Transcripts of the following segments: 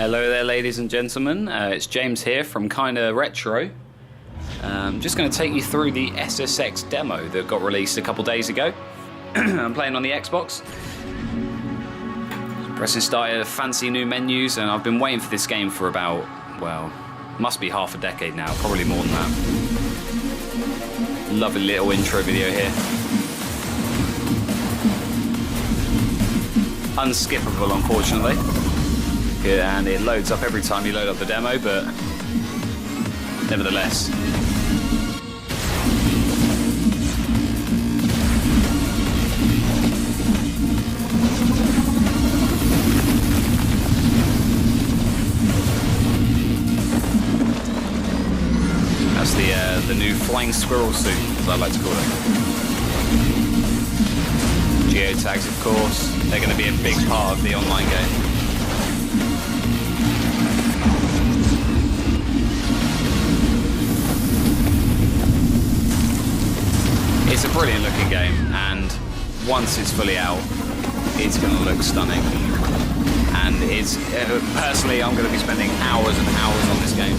Hello there, ladies and gentlemen. It's James here from Kinda Retro. Just going to take you through the SSX Demo that got released a couple days ago. I'm playing on the Xbox. Pressing start, fancy new menus, and I've been waiting for this game for about, well, must be half a decade now, probably more than that. Lovely little intro video here. Unskippable, unfortunately. Yeah, and it loads up every time you load up the demo, but nevertheless. That's the new flying squirrel suit, as I like to call it. Geotags, of course, they're going to be a big part of the online game. It's a brilliant looking game, and once it's fully out, it's going to look stunning. And it's personally, I'm going to be spending hours and hours on this game.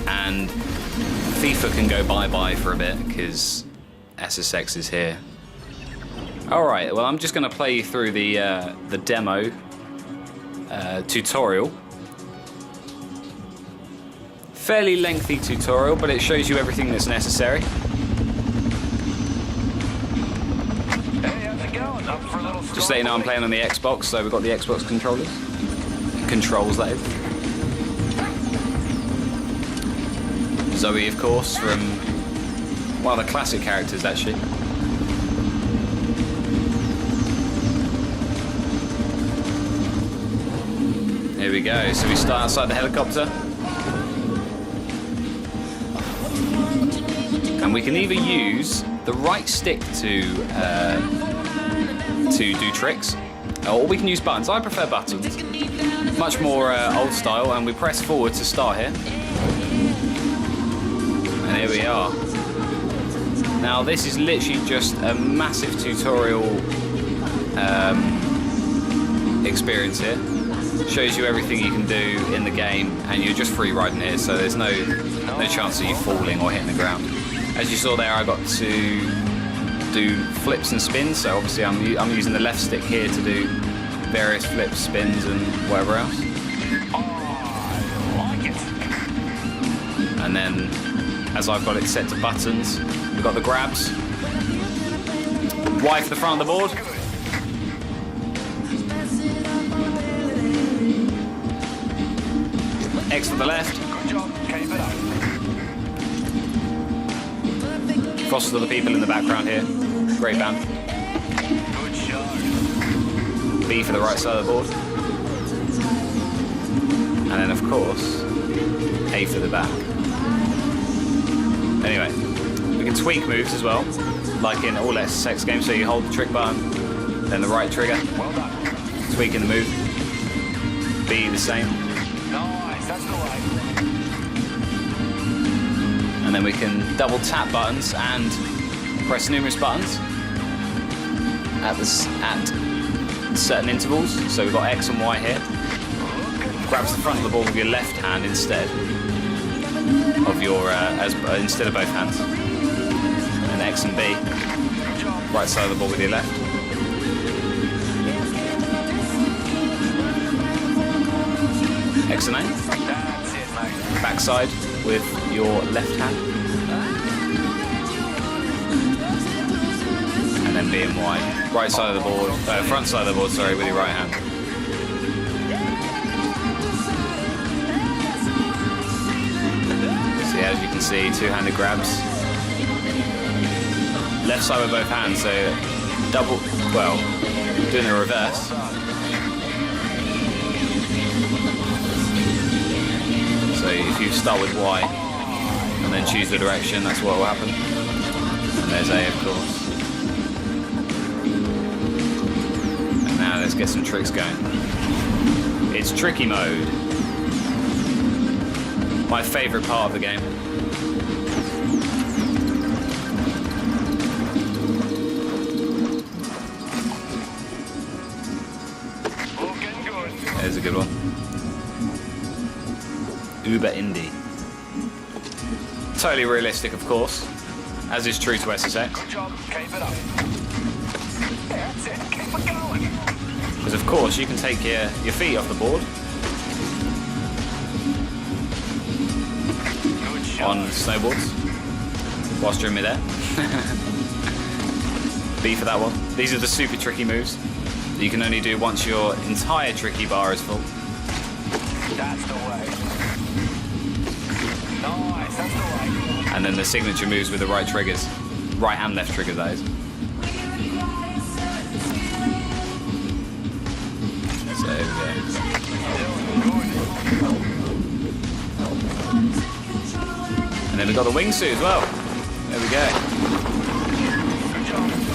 And FIFA can go bye-bye for a bit because SSX is here. Alright, well, I'm just going to play you through the demo tutorial. Fairly lengthy tutorial, but it shows you everything that's necessary. Just so you know, I'm playing on the Xbox, so we've got the Xbox controllers. Controls, that is. Zoe, of course, from one of the classic characters, actually. Here we go. So we start outside the helicopter. And we can either use the right stick to do tricks, or we can use buttons. I prefer buttons. Much more old style, and we press forward to start here. And here we are. Now this is literally just a massive tutorial experience here. Shows you everything you can do in the game, and you're just free riding here, so there's no chance of you falling or hitting the ground. As you saw there, I got to do flips and spins, so obviously I'm using the left stick here to do various flips, spins, and whatever else. And then, as I've got it set to buttons, we've got the grabs. Y for the front of the board. X for the left. Cross to the people in the background here. Great band. B for the right side of the board. And then, of course, A for the back. Anyway, we can tweak moves as well, like in all SSX games. So you hold the trick button, then the right trigger, tweaking the move. B the same. Nice, that's the way. And then we can double tap buttons and press numerous buttons at certain intervals. So we've got X and Y here. Grabs the front of the ball with your left hand instead of your instead of both hands. And X and B. Right side of the ball with your left. X and A. Backside with your left hand. And then B and Y. Right side of the board, front side of the board, sorry, with your right hand. So as you can see, two-handed grabs. Left side with both hands, so double, well, doing the reverse. So if you start with Y and then choose the direction, that's what will happen. And there's A, of course. And now let's get some tricks going. It's tricky mode. My favourite part of the game. Looking good. There's a good one. Uber Indie. Totally realistic, of course, as is true to SSX. Good job. Keep it up. Yeah, that's it. Keep it going. Because of course you can take your feet off the board Good shot. on snowboards whilst you're in midair. B for that one. These are the super tricky moves that you can only do once your entire tricky bar is full. That's the way. Nice, that's the way. And then the signature moves with the right triggers. Right and left triggers, that is. So, yeah. And then we've got the wingsuit as well. There we go.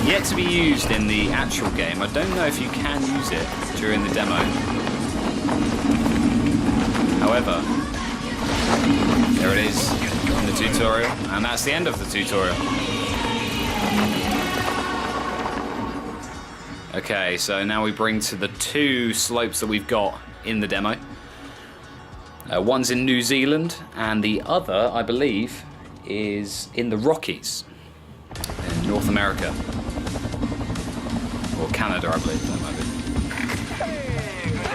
Yet to be used in the actual game. I don't know if you can use it during the demo. However, there it is in the tutorial, and that's the end of the tutorial. Okay, so now we bring to the two slopes that we've got in the demo. One's in New Zealand, and the other, I believe, is in the Rockies, in North America. Or Canada, I believe that might be.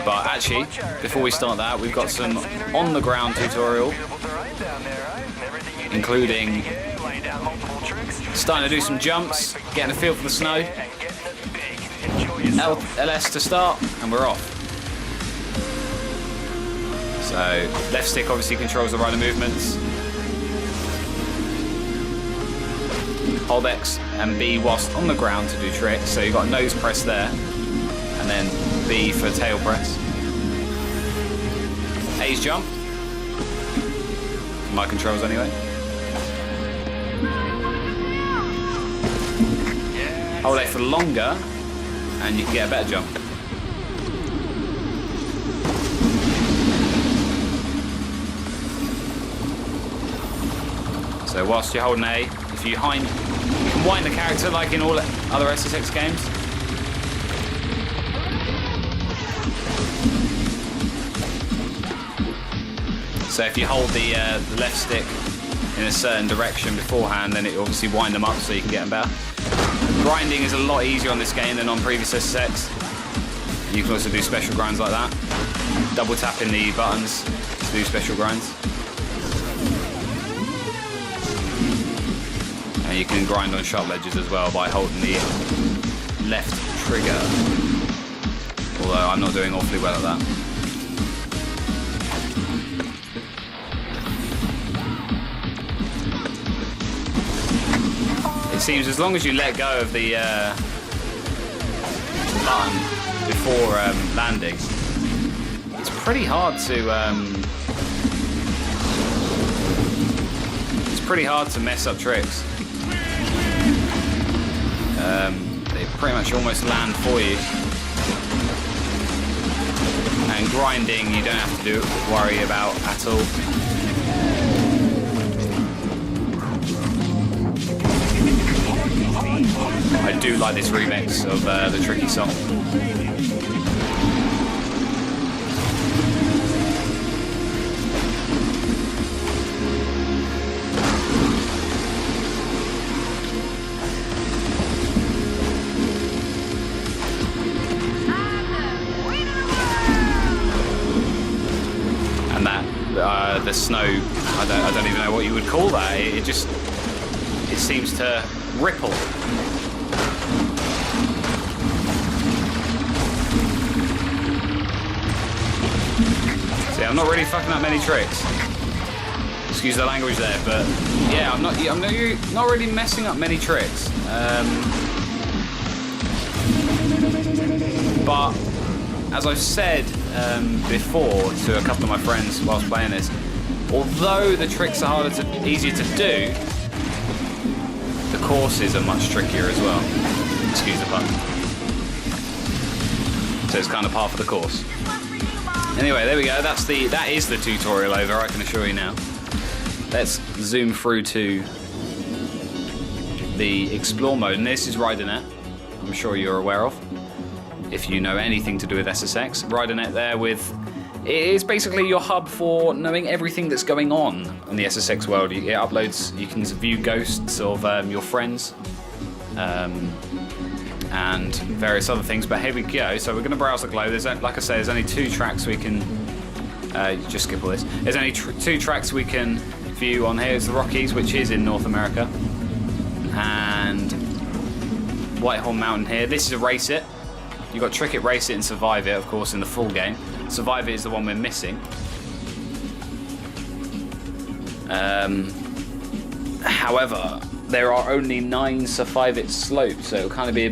But actually, before we start that, we've got some on-the-ground tutorial, including starting to do some jumps, getting a feel for the snow. LS to start, and we're off. So, left stick obviously controls the rider movements. Hold X and B whilst on the ground to do tricks. So you've got nose press there, and then B for tail press. A's jump. My controls anyway. Hold A for longer, and you can get a better jump. So whilst you're holding A, if you can wind the character like in all other SSX games. So if you hold the left stick in a certain direction beforehand, then it obviously wind them up so you can get them better. Grinding is a lot easier on this game than on previous SSX. You can also do special grinds like that. Double tapping the buttons to do special grinds. And you can grind on sharp ledges as well by holding the left trigger. Although I'm not doing awfully well at that. It seems as long as you let go of the button before landing, it's pretty hard to mess up tricks. They pretty much almost land for you. And grinding, you don't have to worry about at all. I do like this remix of the Tricky song. And that, the snow, I don't even know what you would call that. It seems to ripple. See, I'm not really fucking up many tricks. Excuse the language there, but yeah, I'm not really messing up many tricks. But as I've said before to a couple of my friends whilst playing this, although the tricks are easier to do, the courses are much trickier as well. Excuse the pun. So it's kind of par for the course. Anyway, there we go. That is the tutorial over, I can assure you now. Let's zoom through to the explore mode, and this is RiderNet. I'm sure you're aware of. if you know anything to do with SSX. Riding it there with... It is basically your hub for knowing everything that's going on in the SSX world. It uploads, you can view ghosts of your friends and various other things. But here we go. So we're going to browse the globe. There's, like I say, there's only 2 tracks we can... just skip all this. There's only 2 tracks we can view on here. It's the Rockies, which is in North America, and Whitehorn Mountain here. This is a Race It. You've got Trick It, Race It, and Survive It, of course, in the full game. Survive It is the one we're missing. However, there are only 9 Survive It slopes, so it'll kind of be a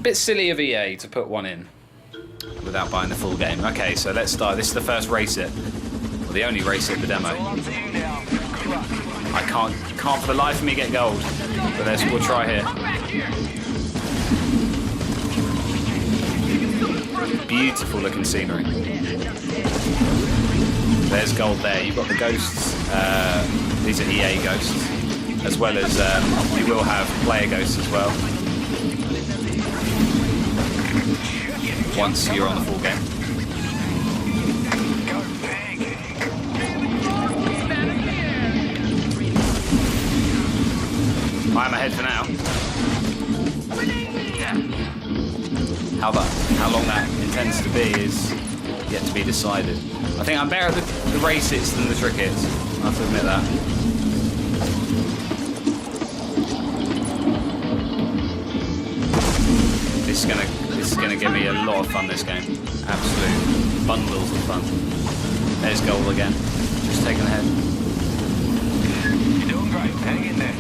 bit silly of EA to put one in without buying the full game. Okay, so let's start. This is the first Race It. Well, the only Race It, the demo. I can't for the life of me get gold. But we'll try here. Beautiful looking scenery. There's gold there. You've got the ghosts. These are EA ghosts. As well as you will have player ghosts as well. Once you're on the full game. I'm ahead for now. How long that intends to be is yet to be decided. I think I'm better at the Race Its than the Trick Its. I have to admit that. This is gonna give me a lot of fun, this game. Absolute bundles of fun. There's goal again. Just taking ahead. You're doing great. Hang in there.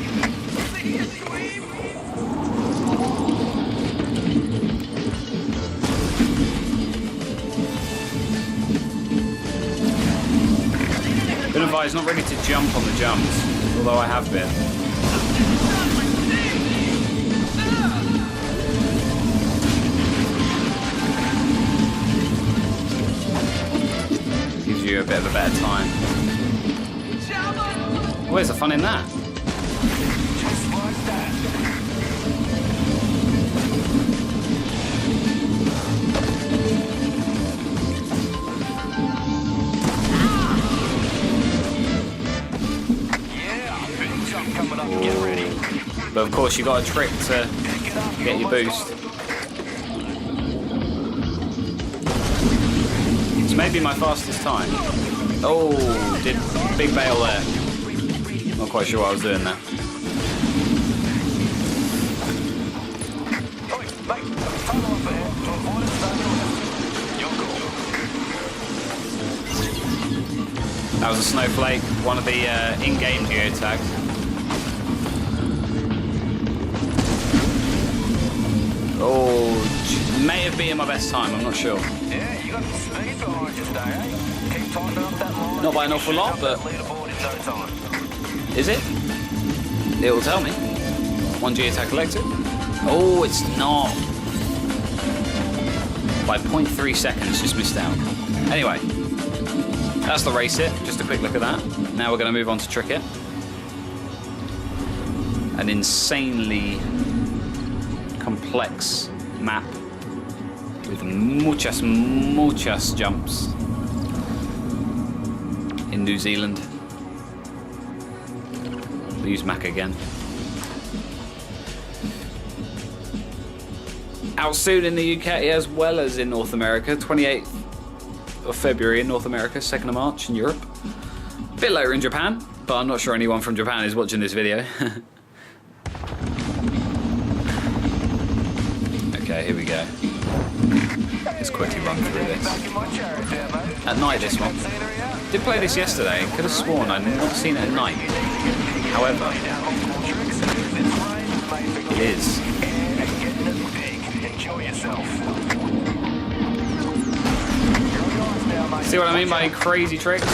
Been advised not ready to jump on the jumps, although I have been. Gives you a bit of a better time. Where's the fun in that? Just like that. Coming up, get ready. But of course you got a trick to get your boost. It's maybe my fastest time. Oh, did big bail there. Not quite sure what I was doing there. That was a snowflake, one of the in-game geotags. Oh, may have been my best time, I'm not sure. Yeah, you got the speed behind you today, eh? Keep tightening up that line. Not by an awful lot, but... Is it? It will tell me. 1 geotag collected. Oh, it's not. By 0.3 seconds, just missed out. Anyway, that's the Race It. Just a quick look at that. Now we're going to move on to Trick It. An insanely complex map with muchas jumps in New Zealand. We'll use Mac again. Out soon in the UK as well as in North America. 28th of February in North America, 2nd of March in Europe. A bit later in Japan, but I'm not sure anyone from Japan is watching this video. Okay, here we go. Let's quickly run through this. At night, this one. Did play this yesterday. Could have sworn I'd not seen it at night. However, it is. See what I mean by crazy tricks?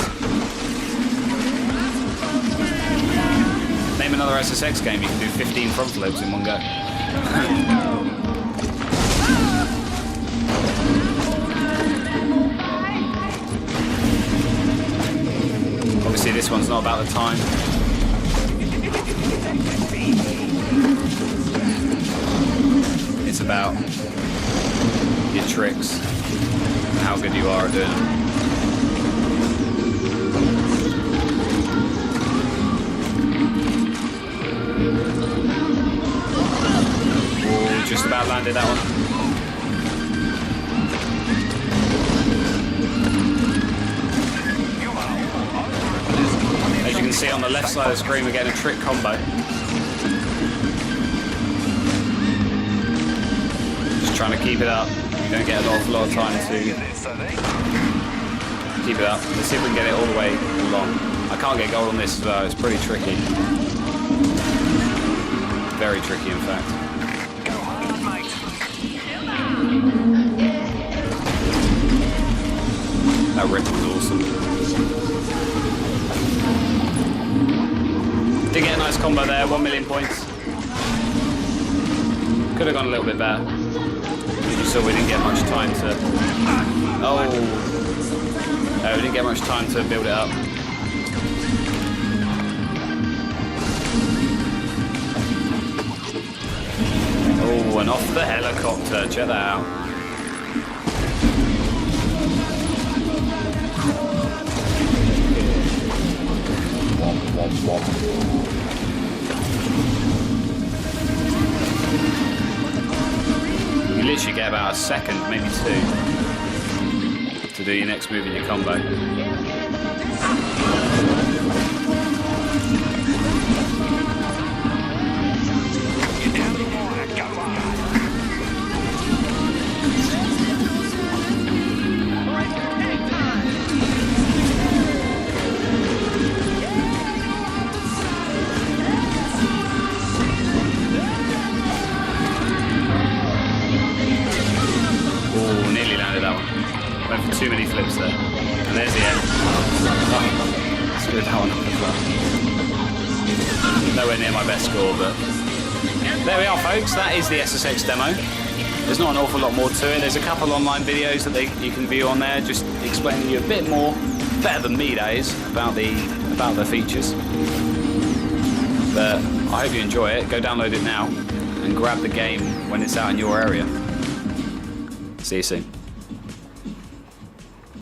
Name another SSX game you can do 15 front flips in one go. Obviously this one's not about the time. It's about your tricks and how good you are at doing them. Ooh, just about landed that one. As you can see on the left side of the screen, we're getting a trick combo. Just trying to keep it up. You don't get an awful lot of time to keep it up. Let's see if we can get it all the way along. I can't get gold on this as well. It's pretty tricky. Very tricky, in fact. Go hard, mate. That rip was awesome. Did get a nice combo there, 1 million points. Could have gone a little bit better. As you saw, we didn't get much time to... Oh! No, we didn't get much time to build it up. Oh, and off the helicopter. Check that out. You literally get about a second, maybe 2, to do your next move in your combo. You're down the water. Go hard. Oh, nearly landed that one. Went for too many flips there. And there's the end. Oh, screwed that one up as well. Nowhere near my best score, but there we are, folks. That is the SSX demo. There's not an awful lot more to it. There's a couple online videos that you can view on there, just explaining to you a bit more, better than me, that is, about the features. But I hope you enjoy it. Go download it now and grab the game when it's out in your area. See you soon.